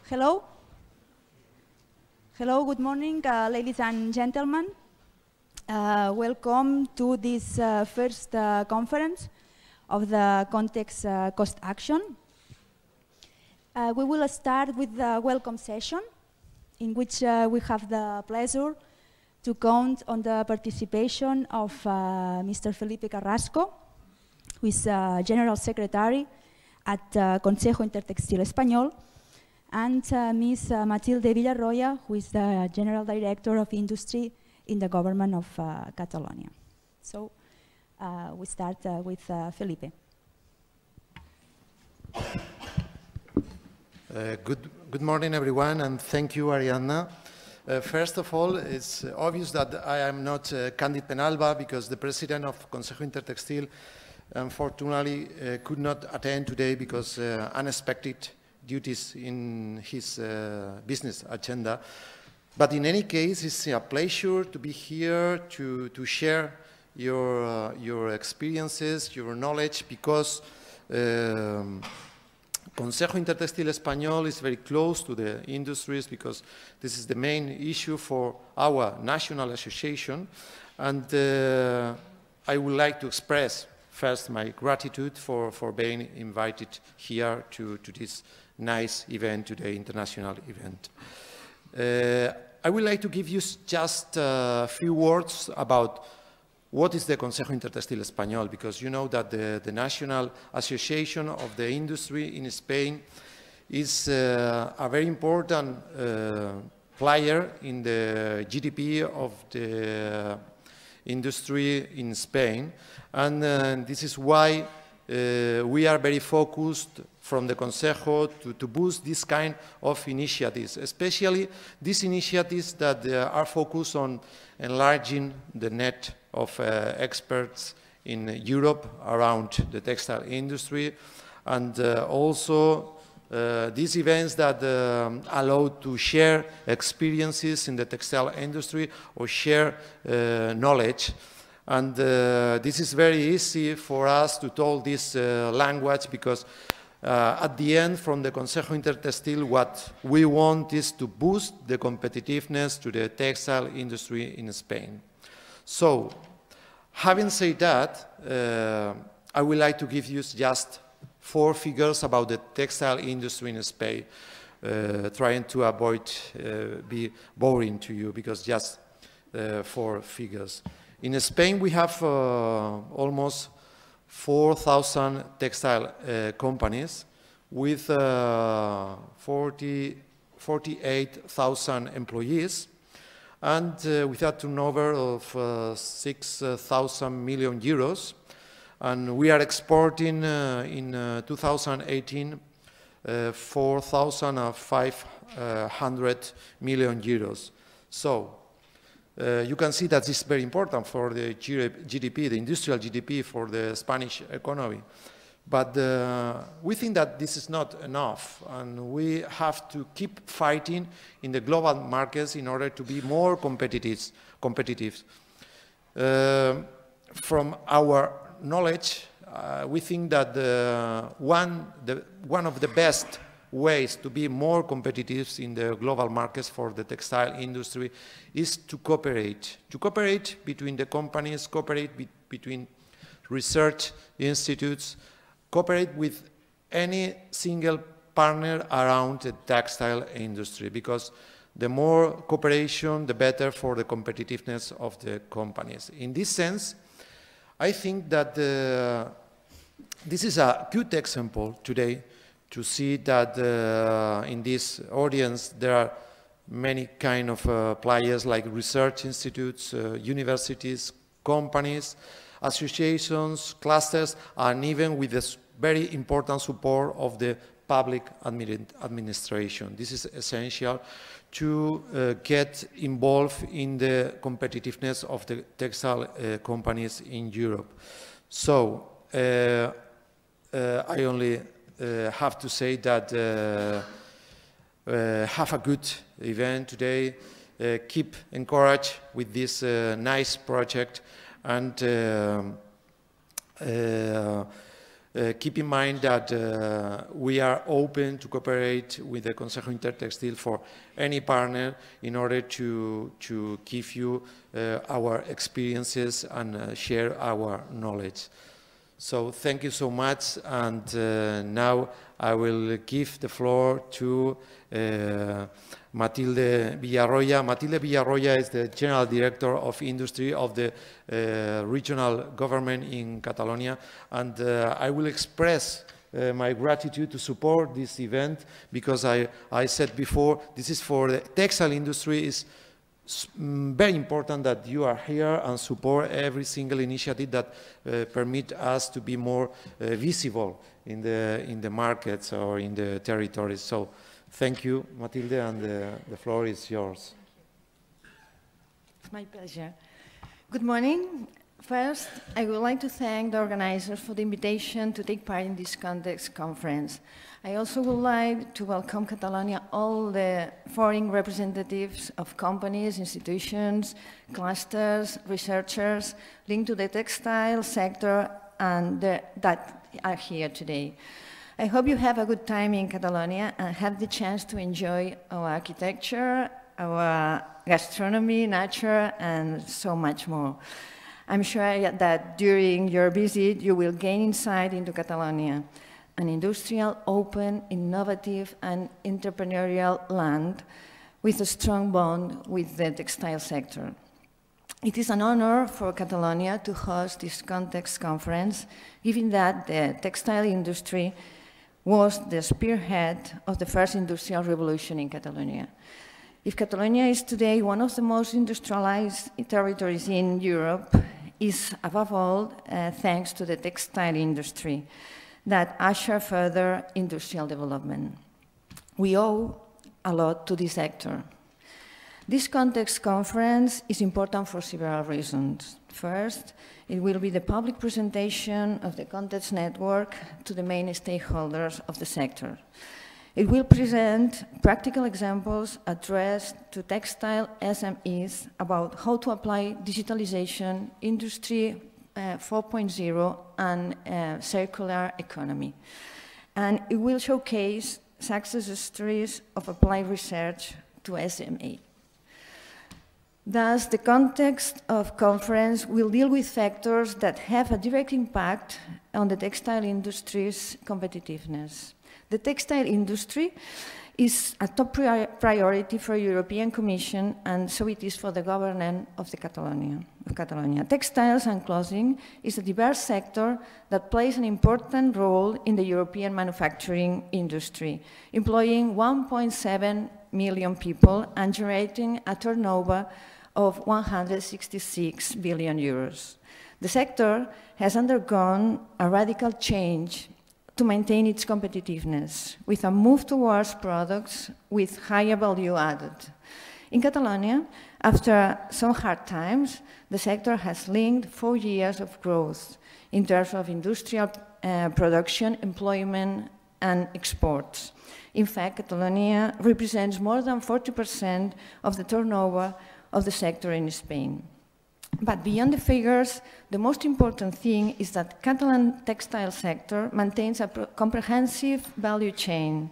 Hello. Hello, good morning, ladies and gentlemen. Welcome to this first conference of the Context Cost Action. We will start with the welcome session, in which we have the pleasure to count on the participation of Mr. Felipe Carrasco, who is General Secretary at Consejo Intertextil Español, and Ms. Matilde Villaroya, who is the General Director of Industry in the government of Catalonia. So we start with Felipe. Good morning, everyone, and thank you, Ariadna. First of all, it's obvious that I am not Candid Penalba because the president of Consejo Intertextil unfortunately could not attend today because unexpected duties in his business agenda. But in any case, it's a pleasure to be here to share your experiences, your knowledge, because Consejo Intertextil Español is very close to the industries because this is the main issue for our national association. And I would like to express first my gratitude for being invited here to this nice event, to the international event. I would like to give you just a few words about what is the Consejo Intertextil Español, because you know that the National Association of the Industry in Spain is a very important player in the GDP of the industry in Spain. And this is why we are very focused from the Consejo to boost this kind of initiatives, especially these initiatives that are focused on enlarging the net of experts in Europe around the textile industry, and also these events that allow to share experiences in the textile industry or share knowledge. And this is very easy for us to talk this language because at the end, from the Consejo Intertextil, what we want is to boost the competitiveness to the textile industry in Spain. So, having said that, I would like to give you just 4 figures about the textile industry in Spain, trying to avoid be boring to you, because just 4 figures. In Spain, we have almost 4,000 textile companies with 48,000 employees, and with a turnover of 6,000 million euros. And we are exporting in 2018 4,500 million euros. So you can see that this is very important for the GDP, the industrial GDP for the Spanish economy. But we think that this is not enough, and we have to keep fighting in the global markets in order to be more competitive. From our knowledge, we think that one of the best ways to be more competitive in the global markets for the textile industry is to cooperate. To cooperate between the companies, cooperate between research institutes, cooperate with any single partner around the textile industry, because the more cooperation, the better for the competitiveness of the companies. In this sense, I think that this is a good example today to see that in this audience there are many kind of players like research institutes, universities, companies, associations, clusters, and even with this very important support of the public administration. This is essential to get involved in the competitiveness of the textile companies in Europe. So I only have to say that have a good event today, keep encouraged with this nice project, and keep in mind that we are open to cooperate with the Consejo Intertextil for any partner in order to give you our experiences and share our knowledge. So thank you so much, and now I will give the floor to Matilde Villaroya. Matilde Villaroya is the General Director of Industry of the regional government in Catalonia, and I will express my gratitude to support this event, because I said before, this is for the textile industry. It's very important that you are here and support every single initiative that permit us to be more visible in the markets or in the territories. So thank you, Matilde, and the floor is yours. It's my pleasure. Good morning. First, I would like to thank the organizers for the invitation to take part in this Context conference. I also would like to welcome Catalonia, all the foreign representatives of companies, institutions, clusters, researchers linked to the textile sector and that are here today. I hope you have a good time in Catalonia and have the chance to enjoy our architecture, our gastronomy, nature, and so much more. I'm sure that during your visit, you will gain insight into Catalonia, an industrial, open, innovative, and entrepreneurial land with a strong bond with the textile sector. It is an honor for Catalonia to host this Context conference, given that the textile industry was the spearhead of the first industrial revolution in Catalonia. If Catalonia is today one of the most industrialized territories in Europe, is above all thanks to the textile industry that usher further industrial development. We owe a lot to this sector. This Context conference is important for several reasons. First, it will be the public presentation of the Context network to the main stakeholders of the sector. It will present practical examples addressed to textile SMEs about how to apply digitalization, Industry 4.0, and circular economy. And it will showcase success stories of applied research to SME. Thus, the context of conference will deal with factors that have a direct impact on the textile industry's competitiveness. The textile industry is a top priority for the European Commission, and so it is for the government of Catalonia. Textiles and clothing is a diverse sector that plays an important role in the European manufacturing industry, employing 1.7 million people and generating a turnover of 166 billion euros. The sector has undergone a radical change to maintain its competitiveness, with a move towards products with higher value added. In Catalonia, after some hard times, the sector has linked 4 years of growth in terms of industrial production, employment, and exports. In fact, Catalonia represents more than 40% of the turnover of the sector in Spain. But beyond the figures, the most important thing is that Catalan textile sector maintains a comprehensive value chain,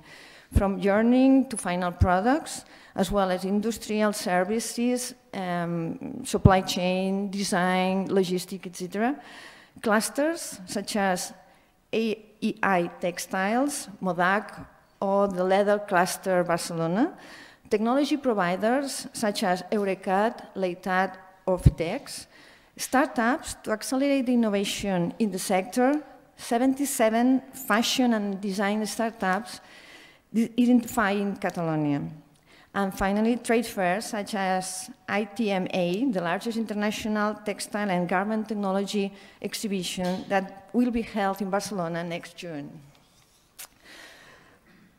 from yarning to final products, as well as industrial services, supply chain, design, logistics, etc. Clusters such as AEI Textiles, Modac, or the Leather Cluster Barcelona, technology providers such as Eurecat, Leitat, or Fitex, startups to accelerate the innovation in the sector, 77 fashion and design startups identified in Catalonia. And finally, trade fairs such as ITMA, the largest international textile and garment technology exhibition that will be held in Barcelona next June.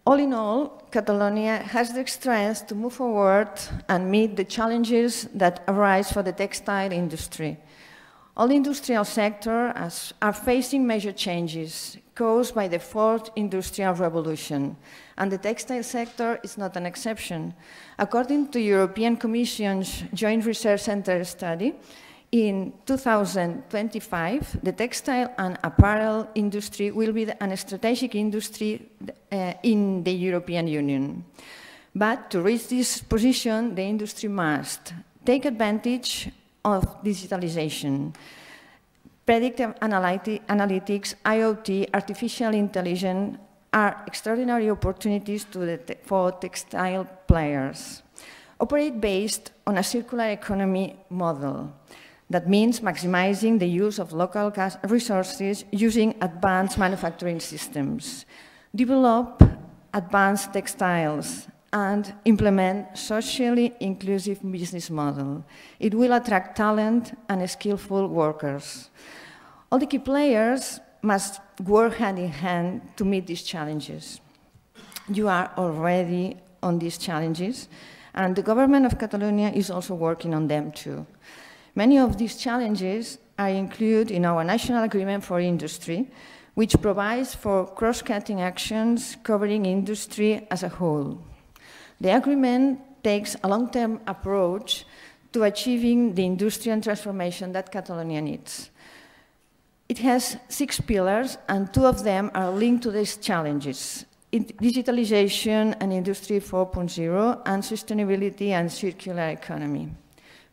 All in all, Catalonia has the strength to move forward and meet the challenges that arise for the textile industry. All industrial sectors are facing major changes caused by the fourth industrial revolution, and the textile sector is not an exception. According to the European Commission's Joint Research Center study, In 2025, the textile and apparel industry will be a strategic industry in the European Union. But to reach this position, the industry must take advantage of digitalization, predictive analytics, IoT, artificial intelligence are extraordinary opportunities for textile players. Operate based on a circular economy model. That means maximizing the use of local resources using advanced manufacturing systems. Develop advanced textiles and implement socially inclusive business model. It will attract talent and skillful workers. All the key players must work hand in hand to meet these challenges. You are already on these challenges, and the government of Catalonia is also working on them too. Many of these challenges are included in our National Agreement for Industry, which provides for cross-cutting actions covering industry as a whole. The agreement takes a long-term approach to achieving the industrial transformation that Catalonia needs. It has 6 pillars, and 2 of them are linked to these challenges: digitalization and Industry 4.0, and sustainability and circular economy.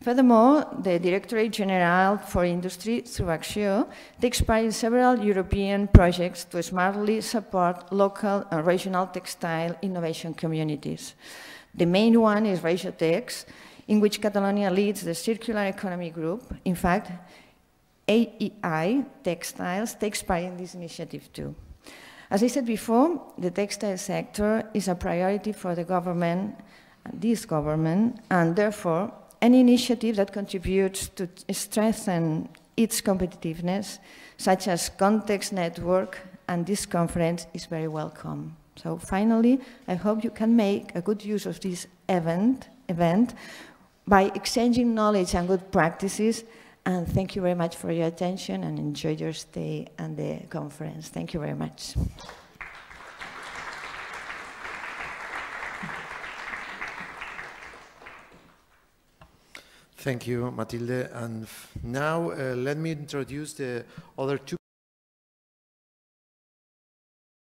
Furthermore, the Directorate General for Industry, through Axio, takes part in several European projects to smartly support local and regional textile innovation communities. The main one is Regiotex, in which Catalonia leads the Circular Economy Group. In fact, AEI Textiles takes part in this initiative too. As I said before, the textile sector is a priority for the government, this government, and therefore, any initiative that contributes to strengthen its competitiveness, such as Context Network and this conference, is very welcome. So finally, I hope you can make a good use of this event by exchanging knowledge and good practices. And thank you very much for your attention, and enjoy your stay at the conference. Thank you very much. Thank you, Matilde. And now let me introduce the other 2